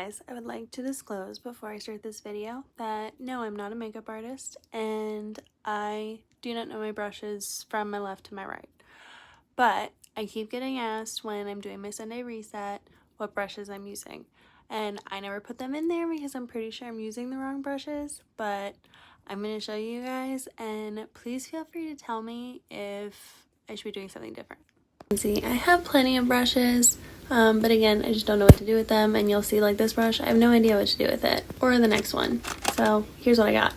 guys, I would like to disclose before I start this video that no, I'm not a makeup artist and I do not know my brushes from my left to my right. But I keep getting asked when I'm doing my Sunday reset what brushes I'm using. And I never put them in there because I'm pretty sure I'm using the wrong brushes, but I'm going to show you guys and please feel free to tell me if I should be doing something different. See, I have plenty of brushes, but again, I just don't know what to do with them, and you'll see like this brush, I have no idea what to do with it, or the next one. So here's what I got.